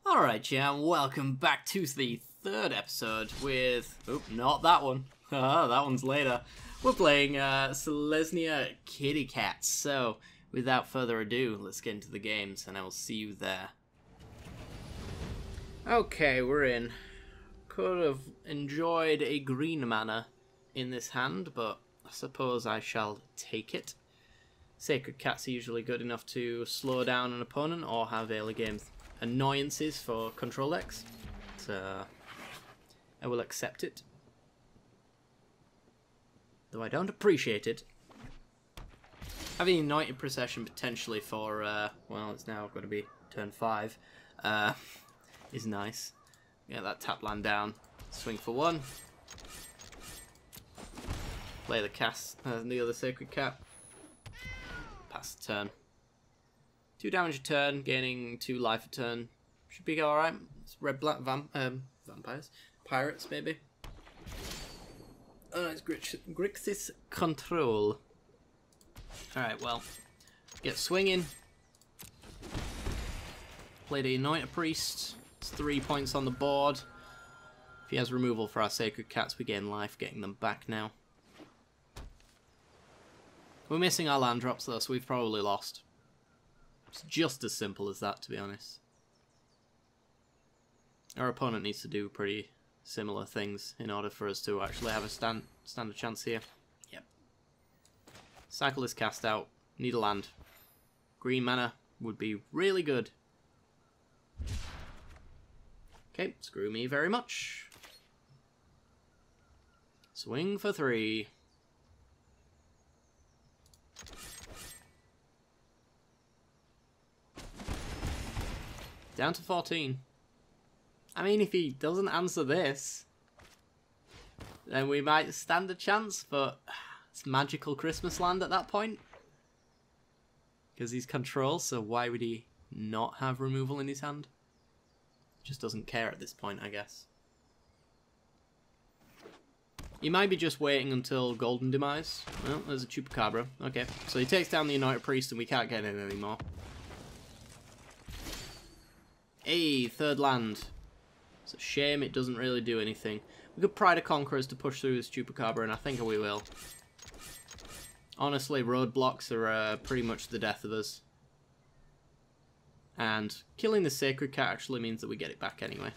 Alright, yeah, and welcome back to the third episode with... Oh, not that one. That one's later. We're playing Selesnya Kitty Cats. So, without further ado, let's get into the games, and I will see you there. Okay, we're in. Could have enjoyed a green mana in this hand, but I suppose I shall take it. Sacred Cats are usually good enough to slow down an opponent or have early game annoyances for control decks, so I will accept it. Though I don't appreciate it. Having United Procession potentially for, well, it's now going to be turn 5, is nice. Get that tap land down, swing for 1. Play the cast, the other Sacred Cat. Pass the turn. 2 damage a turn, gaining 2 life a turn. Should be alright. It's red-black vampires. Pirates, maybe. Oh, it's Grixis Control. Alright, well. Get swinging. Play the Anointed Priest. It's 3 points on the board. If he has removal for our Sacred Cats, we gain life, getting them back now. We're missing our land drops though, so we've probably lost. It's just as simple as that, to be honest. Our opponent needs to do pretty similar things in order for us to actually have a stand a chance here. Yep. Cycle is cast out. Need a land. Green mana would be really good. Okay, screw me very much. Swing for 3. Down to 14. I mean, if he doesn't answer this, then we might stand a chance, but it's magical Christmas land at that point. Because he's control, so why would he not have removal in his hand? Just doesn't care at this point, I guess. He might be just waiting until Golden Demise. Well, there's a Chupacabra. Okay, so he takes down the Anointed Priest and we can't get in anymore. Hey, third land. It's a shame it doesn't really do anything. We could Pride of Conquerors to push through this Chupacabra, and I think we will. Honestly, roadblocks are pretty much the death of us. And killing the Sacred Cat actually means that we get it back anyway.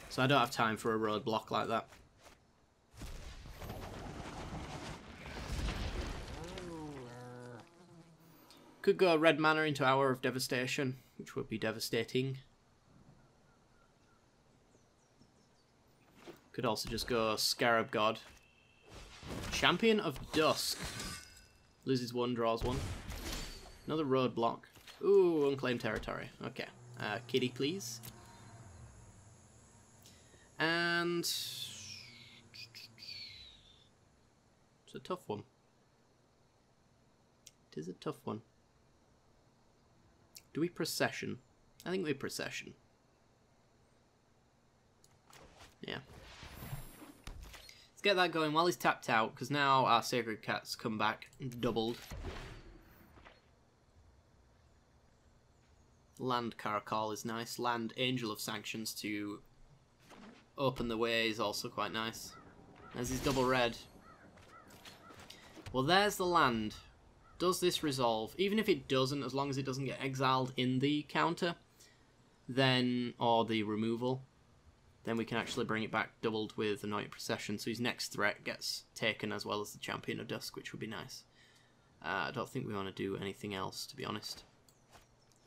So I don't have time for a roadblock like that. Could go red mana into Hour of Devastation, which would be devastating. Could also just go Scarab God. Champion of Dusk. Loses 1, draws 1. Another roadblock. Ooh, unclaimed territory. Okay. Kitty, please. And... it's a tough one. It is a tough one. Do we Procession? I think we Procession. Yeah. Let's get that going while he's tapped out, because now our Sacred Cats come back doubled. Land Caracol is nice. Land Angel of Sanctions to open the way is also quite nice. There's his double red. Well, there's the land. Does this resolve? Even if it doesn't, as long as it doesn't get exiled in the counter, then, or the removal, then we can actually bring it back doubled with Anointed Procession, so his next threat gets taken as well as the Champion of Dusk, which would be nice. I don't think we want to do anything else, to be honest.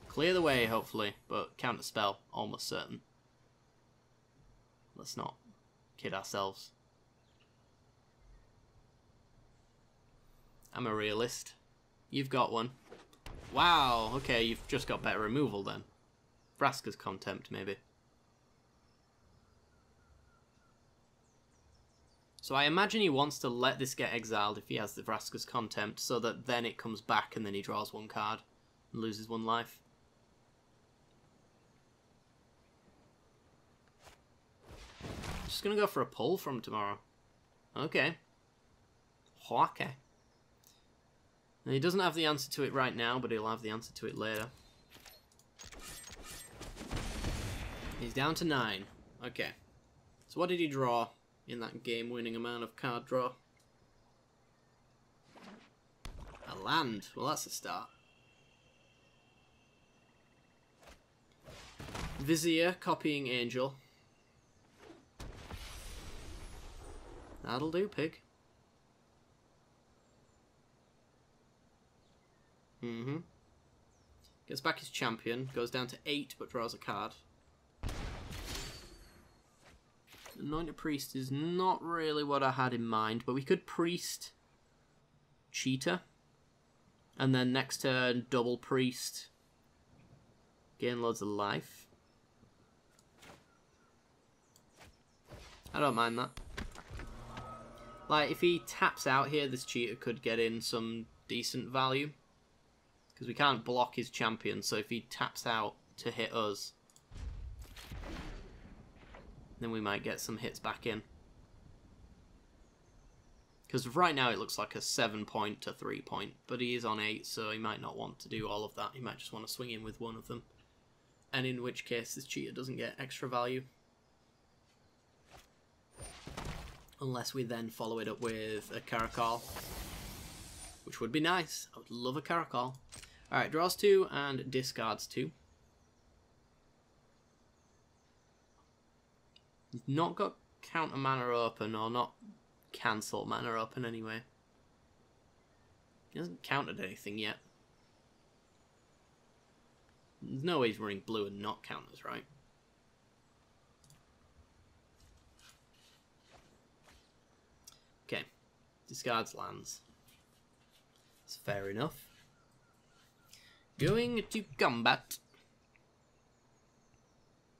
Clear the way, hopefully, but counter spell, almost certain. Let's not kid ourselves. I'm a realist. You've got one. Wow, okay, you've just got better removal then. Vraska's Contempt, maybe. So I imagine he wants to let this get exiled if he has the Vraska's Contempt, so that then it comes back and then he draws 1 card and loses 1 life. Just gonna go for a pull from tomorrow. Okay. Okay. And he doesn't have the answer to it right now, but he'll have the answer to it later. He's down to 9. Okay. So what did he draw in that game-winning amount of card draw? A land. Well, that's a start. Vizier, copying Angel. That'll do, pig. Gets back his champion. Goes down to 8, but draws a card. Anointed Priest is not really what I had in mind, but we could Priest Cheetah. And then next turn, double Priest. Gain loads of life. I don't mind that. Like, if he taps out here, this cheater could get in some decent value. Because we can't block his champion, so if he taps out to hit us, then we might get some hits back in. Because right now it looks like a 7-point to 3-point, but he is on 8, so he might not want to do all of that. He might just want to swing in with one of them. And in which case this cheater doesn't get extra value. Unless we then follow it up with a Caracal, which would be nice. I would love a Caracal. Alright, draws 2 and discards 2. He's not got counter mana open, or not cancel mana open anyway. He hasn't countered anything yet. There's no way he's running blue and not counters, right? Okay. Discards lands. That's fair enough. Going to combat.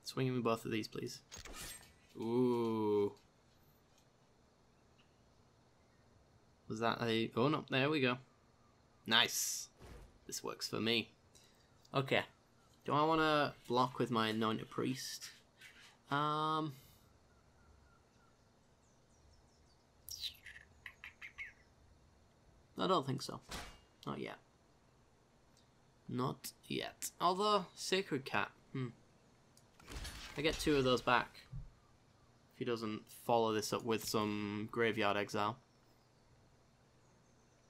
Swinging with both of these, please. Ooh. Was that a... Oh, no. There we go. Nice. This works for me. Okay. Do I want to block with my Anointed Priest? I don't think so. Not yet. Not yet. Although, Sacred Cat. I get 2 of those back. If he doesn't follow this up with some Graveyard Exile.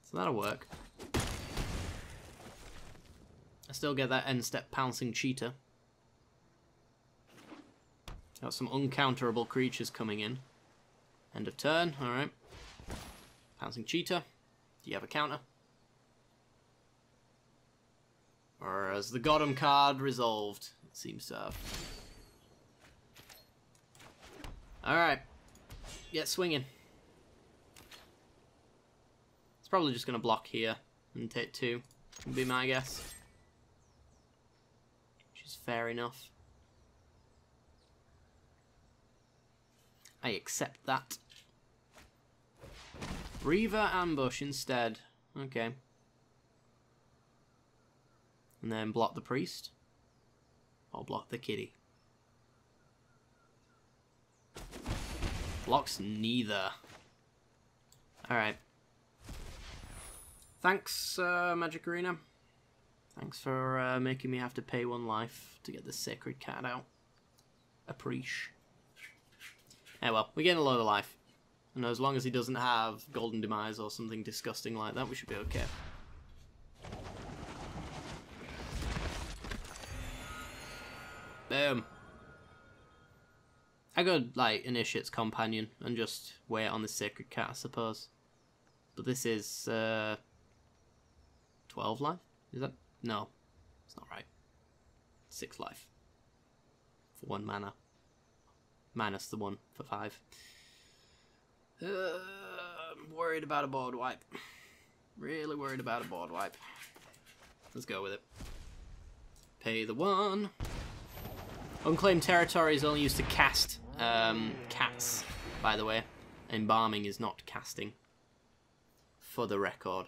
So that'll work. I still get that end step Pouncing Cheetah. Got some uncounterable creatures coming in. End of turn, alright. Pouncing Cheetah. Do you have a counter? Or has the Godam card resolved? It seems to have. Alright. Get swinging. It's probably just going to block here and take 2. Would be my guess. Which is fair enough. I accept that. Reaver Ambush instead. Okay. And then block the priest. Or block the kitty. Blocks neither. Alright. Thanks, Magic Arena. Thanks for making me have to pay 1 life to get the Sacred Cat out. Appreciate. Yeah, well, we're getting a load of life. And as long as he doesn't have Golden Demise or something disgusting like that, we should be okay. Boom. I could, like, Initiate's Companion and just wait on the Sacred Cat, I suppose. But this is, 12 life? Is that? No. It's not right. 6 life. For 1 mana. Minus the 1 for 5. I'm worried about a board wipe. Really worried about a board wipe. Let's go with it. Pay the 1. Unclaimed territory is only used to cast cats, by the way. Embalming is not casting. For the record.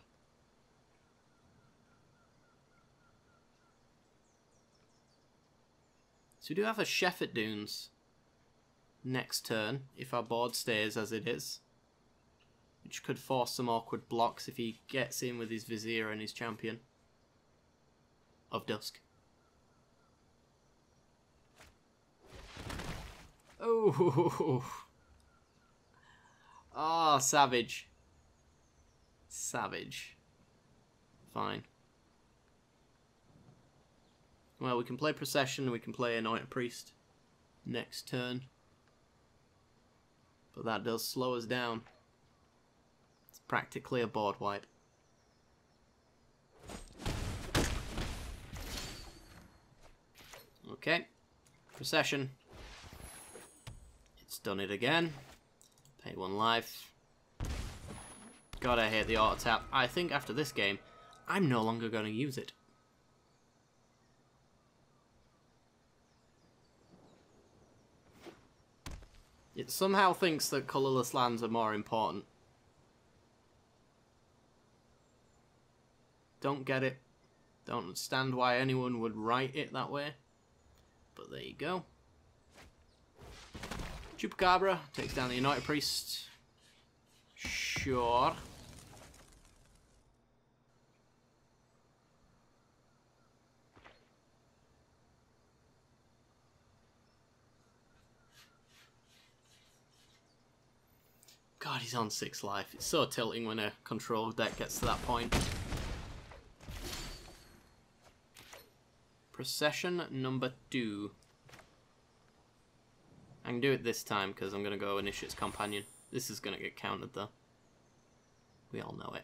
So we do have a Sheffet Dunes next turn, if our board stays as it is. Which could force some awkward blocks if he gets in with his Vizier and his champion of Dusk. Oh. Oh, savage. Savage. Fine. Well, we can play Procession and we can play Anointed Priest next turn. But that does slow us down. It's practically a board wipe. Okay. Procession. It's done it again. Pay 1 life. God, I hate the auto tap. I think after this game, I'm no longer going to use it. It somehow thinks that colourless lands are more important. Don't get it. Don't understand why anyone would write it that way. But there you go. Chupacabra takes down the Anointed Priest. Sure. God, he's on 6 life. It's so tilting when a control deck gets to that point. Procession number 2. I can do it this time because I'm going to go Initiate's Companion. This is going to get countered though. We all know it.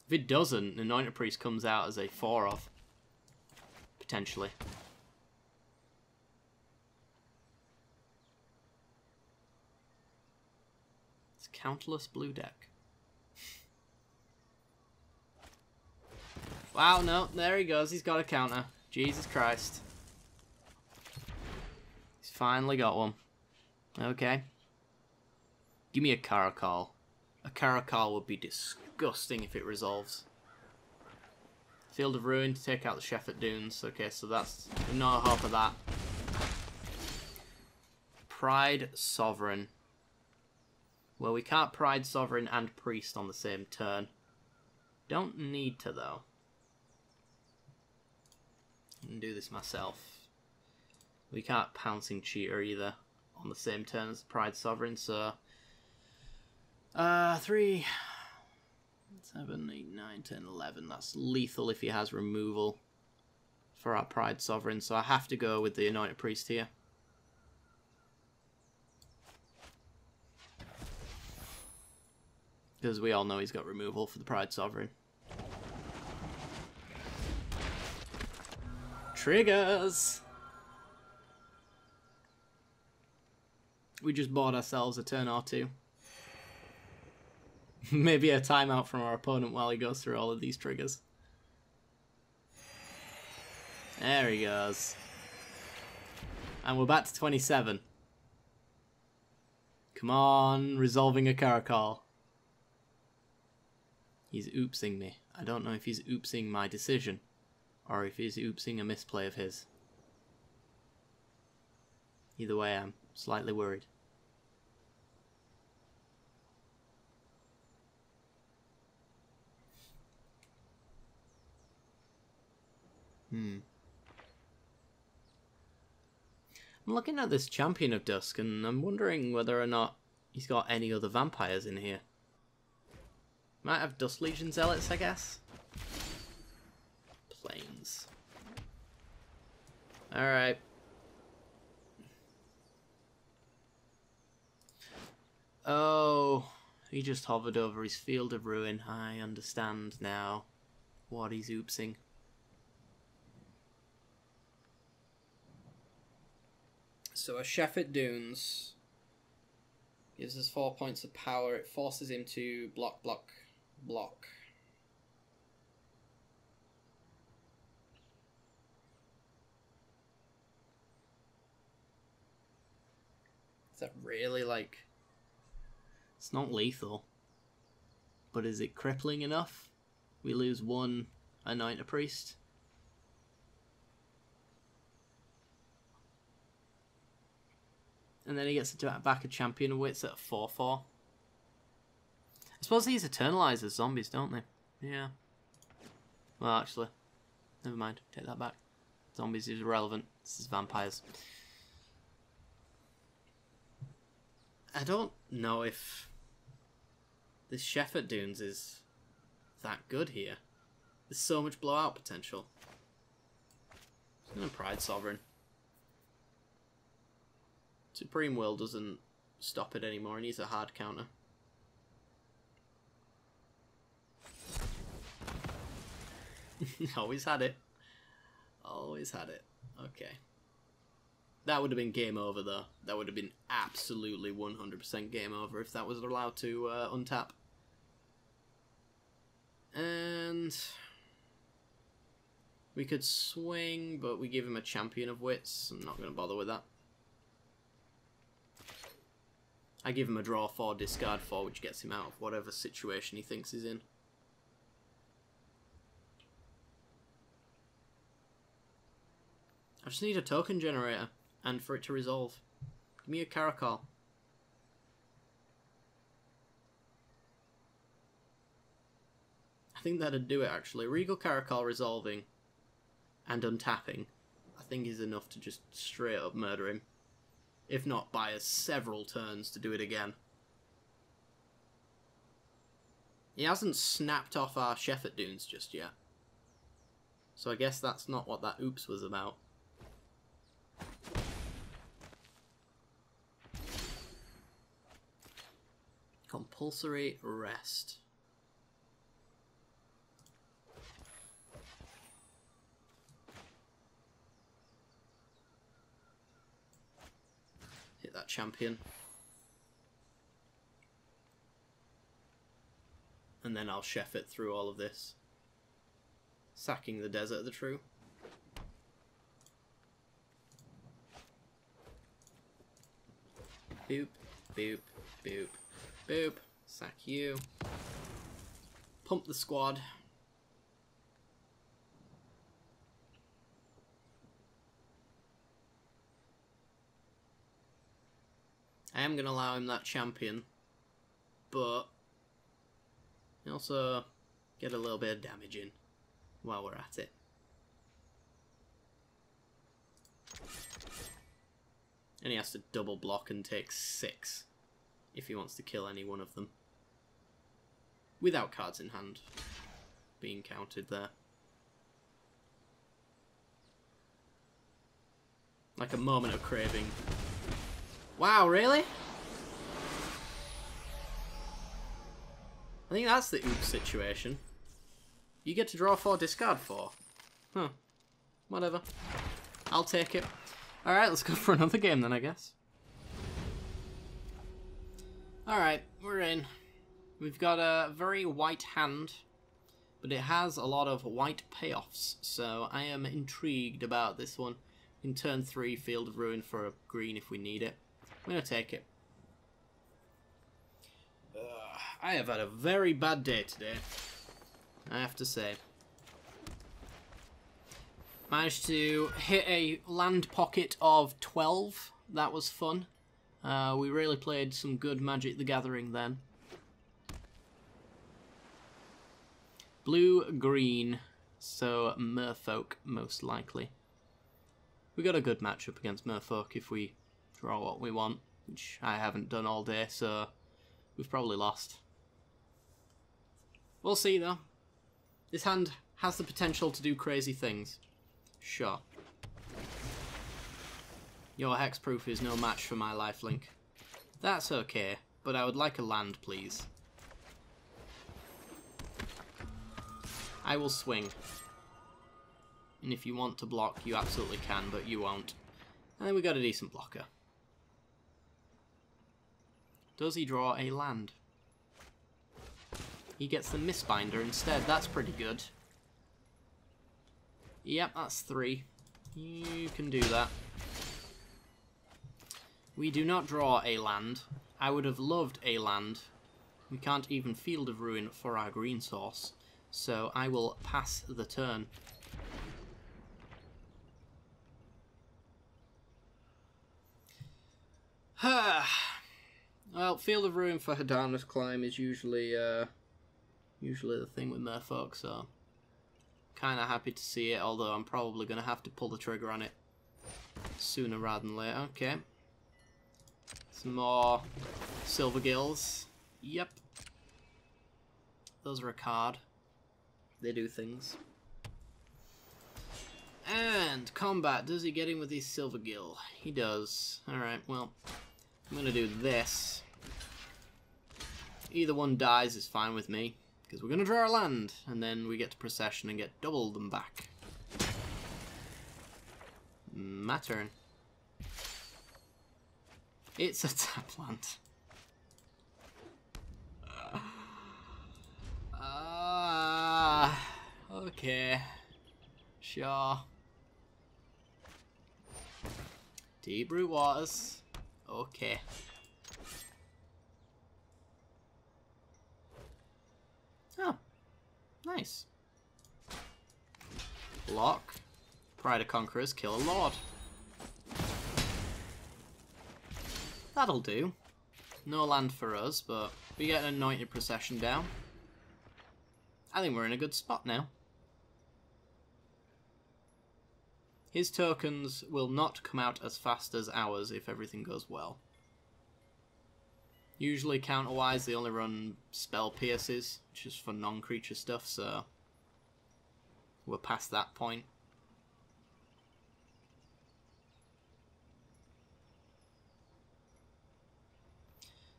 If it doesn't, Anointed Priest comes out as a 4-off. Potentially. It's a counterless blue deck. Wow, no, there he goes. He's got a counter. Jesus Christ. He's finally got one. Okay. Give me a Caracal. A Caracal would be disgusting if it resolves. Field of Ruin to take out the Shepherd Dunes. Okay, so that's no hope of that. Pride Sovereign. Well, we can't Pride Sovereign and Priest on the same turn. Don't need to, though. I can do this myself. We can't Pouncing Cheater either on the same turn as Pride Sovereign, so... 3, 7, 8, 9, 10, 11. That's lethal if he has removal for our Pride Sovereign, so I have to go with the Anointed Priest here. Because we all know he's got removal for the Pride Sovereign. Triggers! We just bought ourselves a turn or 2. Maybe a timeout from our opponent while he goes through all of these triggers. There he goes. And we're back to 27. Come on, resolving a Caracal. He's oopsing me. I don't know if he's oopsing my decision, or if he's oopsing a misplay of his. Either way, I'm slightly worried. I'm looking at this Champion of Dusk, and I'm wondering whether or not he's got any other vampires in here. Might have Dust Legion Zealots, I guess. Planes. Alright. Oh, he just hovered over his Field of Ruin. I understand now what he's oopsing. So a Shepherd Dunes gives us 4 points of power. It forces him to block, block, block. Is that really like... It's not lethal. But is it crippling enough? We lose 1 Anointed Priest. And then he gets back a Champion of Wits at 4/4. I suppose these eternalize as zombies, don't they? Yeah. Well, actually, never mind. Take that back. Zombies is irrelevant. This is vampires. I don't know if this Shepherd Dunes is that good here. There's so much blowout potential. I'm gonna Pride Sovereign. Supreme Will doesn't stop it anymore. He needs a hard counter. Always had it. Always had it. Okay. That would have been game over, though. That would have been absolutely 100% game over if that was allowed to untap. And we could swing, but we give him a Champion of Wits. I'm not going to bother with that. I give him a draw 4, discard 4, which gets him out of whatever situation he thinks he's in. I just need a token generator, and for it to resolve. Give me a Caracal. I think that'd do it, actually. Regal Caracal resolving and untapping, I think is enough to just straight up murder him. If not, buy us several turns to do it again. He hasn't snapped off our Shepherd Dunes just yet. So I guess that's not what that oops was about. Compulsory rest. Hit that Champion. And then I'll chef it through all of this. Sacking the Desert of the True. Boop, boop, boop, boop. Sack you. Pump the squad. I am going to allow him that Champion, but also get a little bit of damage in while we're at it. And he has to double block and take 6 if he wants to kill any one of them. Without cards in hand being counted there. Like a moment of craving. Wow, really? I think that's the oops situation. You get to draw 4, discard 4. Huh. Whatever. I'll take it. Alright, let's go for another game then, I guess. Alright, we're in. We've got a very white hand, but it has a lot of white payoffs, so I am intrigued about this one. In turn 3, Field of Ruin for a green if we need it. I'm going to take it. I have had a very bad day today, I have to say. Managed to hit a land pocket of 12. That was fun. We really played some good Magic the Gathering then. Blue-green, so Merfolk most likely. We got a good matchup against Merfolk if we draw what we want, which I haven't done all day, so we've probably lost. We'll see though. This hand has the potential to do crazy things. Sure. Your hexproof is no match for my lifelink. That's okay, but I would like a land, please. I will swing. And if you want to block, you absolutely can, but you won't. And then we got a decent blocker. Does he draw a land? He gets the Mistbinder instead. That's pretty good. Yep, that's 3. You can do that. We do not draw a land. I would have loved a land. We can't even Field of Ruin for our green source. So I will pass the turn. Well, Field of Ruin for Hadana's Climb is usually the thing with Merfolk, so kind of happy to see it, although I'm probably going to have to pull the trigger on it sooner rather than later. Okay. Some more silver gills. Yep. Those are a card. They do things. And combat. Does he get in with his silver gill? He does. Alright, well, I'm going to do this. Either one dies is fine with me, because we're going to draw a land, and then we get to procession and get double them back. My turn. It's a tap land. Okay. Sure. Deep root waters. Okay. Oh. Nice. Block. Pride of Conquerors, kill a lord. That'll do. No land for us, but we get an anointed procession down. I think we're in a good spot now. His tokens will not come out as fast as ours if everything goes well. Usually counter-wise they only run spell pierces, which is for non-creature stuff, so we're past that point.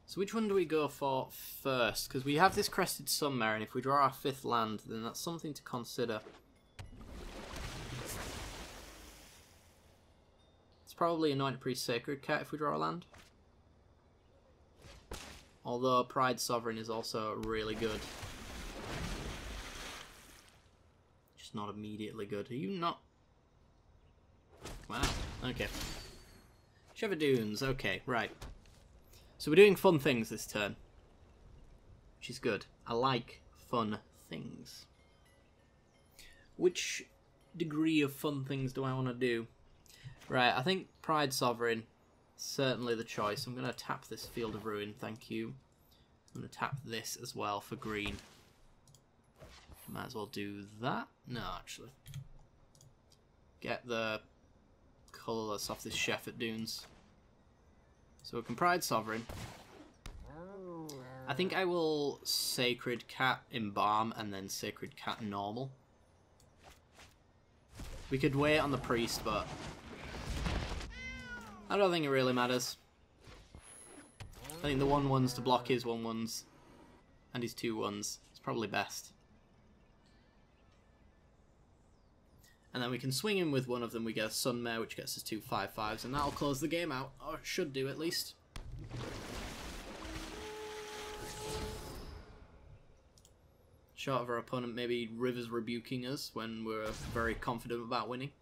So which one do we go for first? Because we have this Crested Sunmare, and if we draw our 5th land, then that's something to consider. It's probably Anointed Priest Sacred Cat if we draw a land. Although Pride Sovereign is also really good. Just not immediately good. Are you not? Wow, okay. Shiver Dunes, okay, right. So we're doing fun things this turn, which is good. I like fun things. Which degree of fun things do I want to do? Right, I think Pride Sovereign, certainly the choice. I'm going to tap this Field of Ruin, thank you. I'm going to tap this as well for green. Might as well do that. No, actually. Get the colourless off this Shepherd Dunes. So we can Pride Sovereign. I think I will Sacred Cat Embalm and then Sacred Cat Normal. We could wait on the Priest, but I don't think it really matters. I think the 1/1s to block his 1/1s and his 2/1s is probably best. And then we can swing him with one of them. We get a Sunmare, which gets us 2 5/5s, and that'll close the game out. Or it should do, at least. Short of our opponent maybe Rivers rebuking us when we're very confident about winning.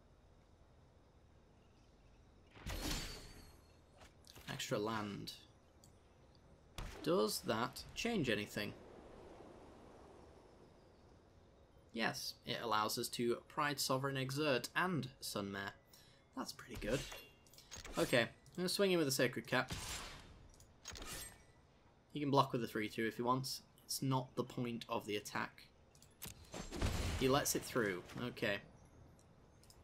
Extra land. Does that change anything? Yes, it allows us to Pride Sovereign Exert and Sunmare. That's pretty good. Okay, I'm going to swing in with a Sacred Cat. He can block with a 3/2 if he wants. It's not the point of the attack. He lets it through. Okay.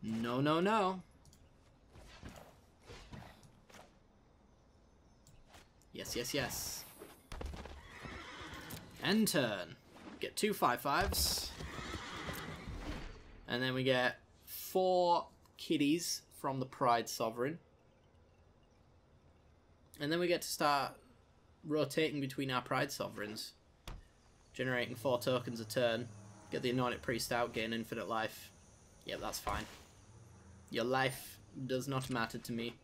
No, no, no. Yes, yes, yes. End turn. Get 2 5/5s. And then we get 4 kiddies from the Pride Sovereign. And then we get to start rotating between our Pride Sovereigns. Generating 4 tokens a turn. Get the Anointed Priest out, gain infinite life. Yep, that's fine. Your life does not matter to me.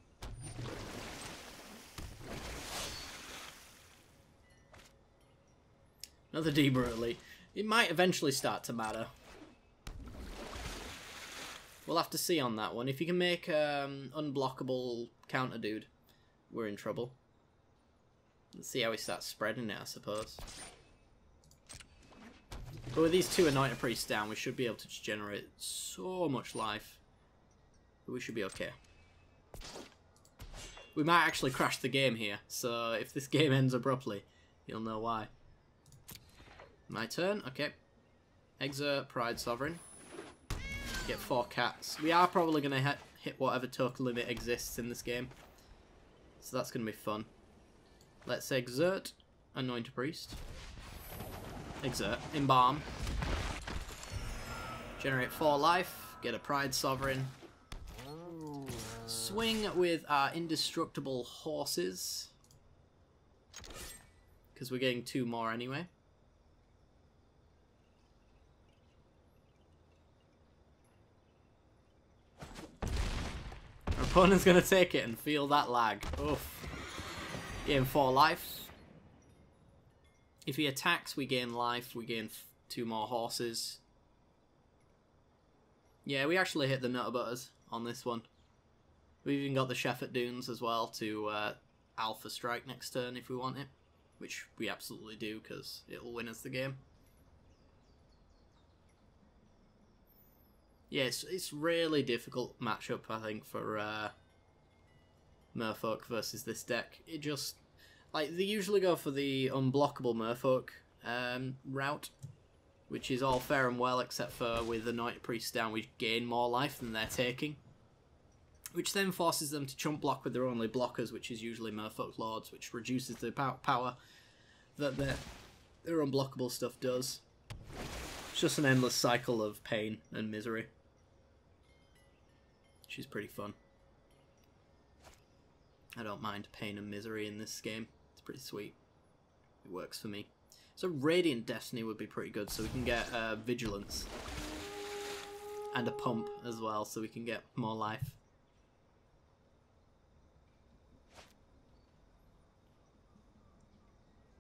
Another D-Brutally. It might eventually start to matter. We'll have to see on that one. If you can make unblockable counter dude, we're in trouble. Let's see how he starts spreading it, I suppose. But with these 2 Anointed Priests down, we should be able to just generate so much life. But we should be okay. We might actually crash the game here, so if this game ends abruptly, you'll know why. My turn, okay. Exert Pride Sovereign. Get 4 cats. We are probably going to hit whatever total limit exists in this game. So that's going to be fun. Let's exert. Anoint a priest. Exert. Embalm. Generate 4 life. Get a Pride Sovereign. Swing with our indestructible horses. Because we're getting 2 more anyway. Our opponent's going to take it and feel that lag. Oof. Gain 4 life. If he attacks, we gain life. We gain 2 more horses. Yeah, we actually hit the nutter butters on this one. We've even got the Shepherd Dunes as well to Alpha Strike next turn if we want it. Which we absolutely do, because it'll win us the game. Yeah, it's really difficult matchup, I think, for Merfolk versus this deck. It just... Like, they usually go for the unblockable Merfolk route, which is all fair and well, except for with the Anointed Priest down, we gain more life than they're taking. Which then forces them to chump block with their only blockers, which is usually Merfolk Lords, which reduces the power that their unblockable stuff does. It's just an endless cycle of pain and misery. Which is pretty fun. I don't mind pain and misery in this game. It's pretty sweet. It works for me. So Radiant Destiny would be pretty good, so we can get Vigilance. And a Pump as well, so we can get more life.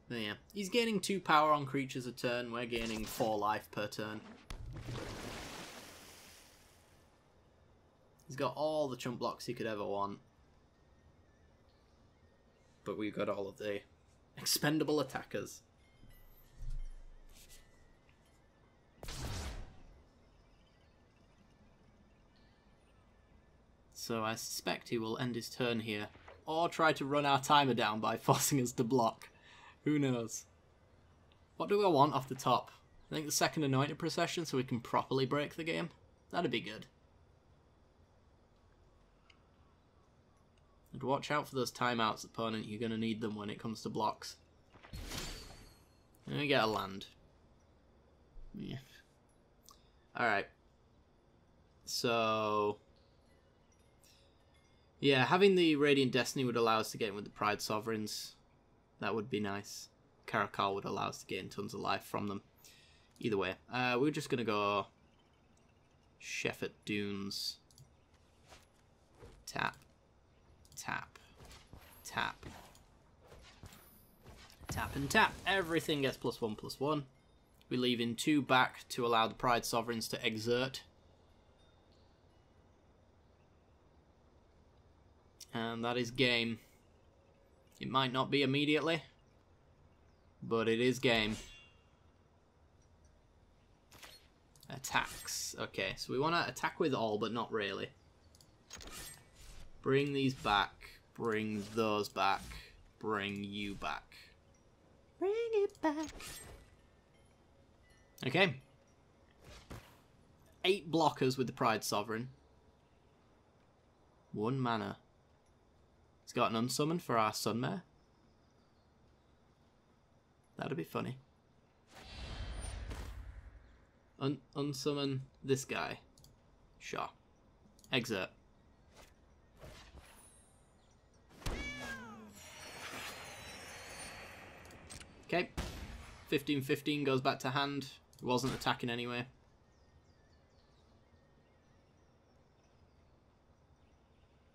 But yeah, he's gaining 2 power on creatures a turn, we're gaining 4 life per turn. He's got all the chump blocks he could ever want. But we've got all of the expendable attackers. So I suspect he will end his turn here. Or try to run our timer down by forcing us to block. Who knows? What do I want off the top? I think the second Anointed Procession so we can properly break the game. That'd be good. And watch out for those timeouts, opponent. You're going to need them when it comes to blocks. And we get a land. Yeah. Alright. So... yeah, having the Radiant Destiny would allow us to get in with the Pride Sovereigns. That would be nice. Caracal would allow us to gain tons of life from them. Either way. We're just going to go... Shepherd Dunes. Tap. Tap. Tap. Tap and tap. Everything gets +1/+1. We leave in 2 back to allow the Pride Sovereigns to exert. And that is game. It might not be immediately, but it is game. Attacks. Okay, so we want to attack with all, but not really. Bring these back. Bring those back. Bring you back. Bring it back. Okay. 8 blockers with the Pride Sovereign. 1 mana. He's got an unsummon for our Sunmare. That'd be funny. Unsummon this guy. Sure. Exert. Okay. 15/15 goes back to hand. He wasn't attacking anyway.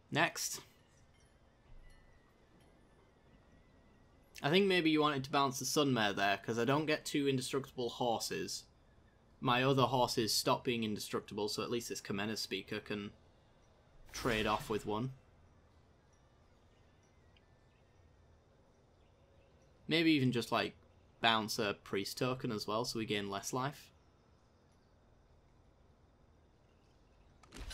Next. I think maybe you wanted to bounce the Sunmare there, because I don't get 2 indestructible horses. My other horses stop being indestructible, so at least this Kamena Speaker can trade off with 1. Maybe even just, like, bounce a Priest token as well, so we gain less life.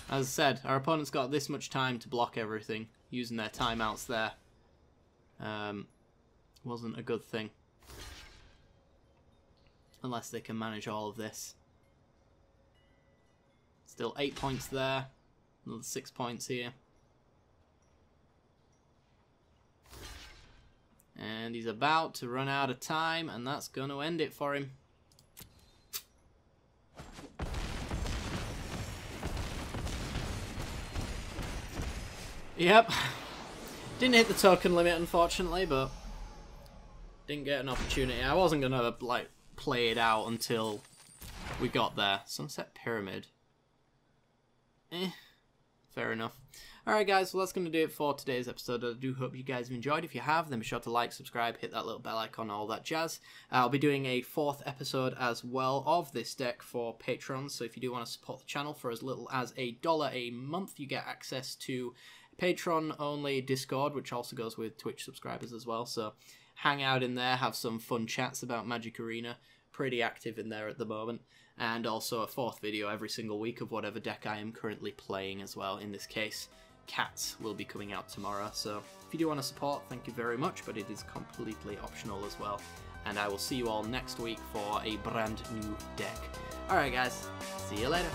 As I said, our opponent's got this much time to block everything, using their timeouts there. Wasn't a good thing. Unless they can manage all of this. Still 8 points there. Another 6 points here. And he's about to run out of time, and that's going to end it for him. Yep. Didn't hit the token limit, unfortunately, but didn't get an opportunity. I wasn't going to, like, play it out until we got there. Sunset Pyramid. Fair enough. Alright guys, well that's going to do it for today's episode. I do hope you guys have enjoyed. If you have, then be sure to like, subscribe, hit that little bell icon, all that jazz. I'll be doing a 4th episode as well of this deck for patrons, so if you do want to support the channel for as little as $1 a month, you get access to Patreon-only Discord, which also goes with Twitch subscribers as well, so hang out in there, have some fun chats about Magic Arena. Pretty active in there at the moment. And also a 4th video every single week of whatever deck I am currently playing as well. In this case, Cats will be coming out tomorrow. So if you do want to support, thank you very much, but it is completely optional as well. And I will see you all next week for a brand new deck. Alright guys, see you later.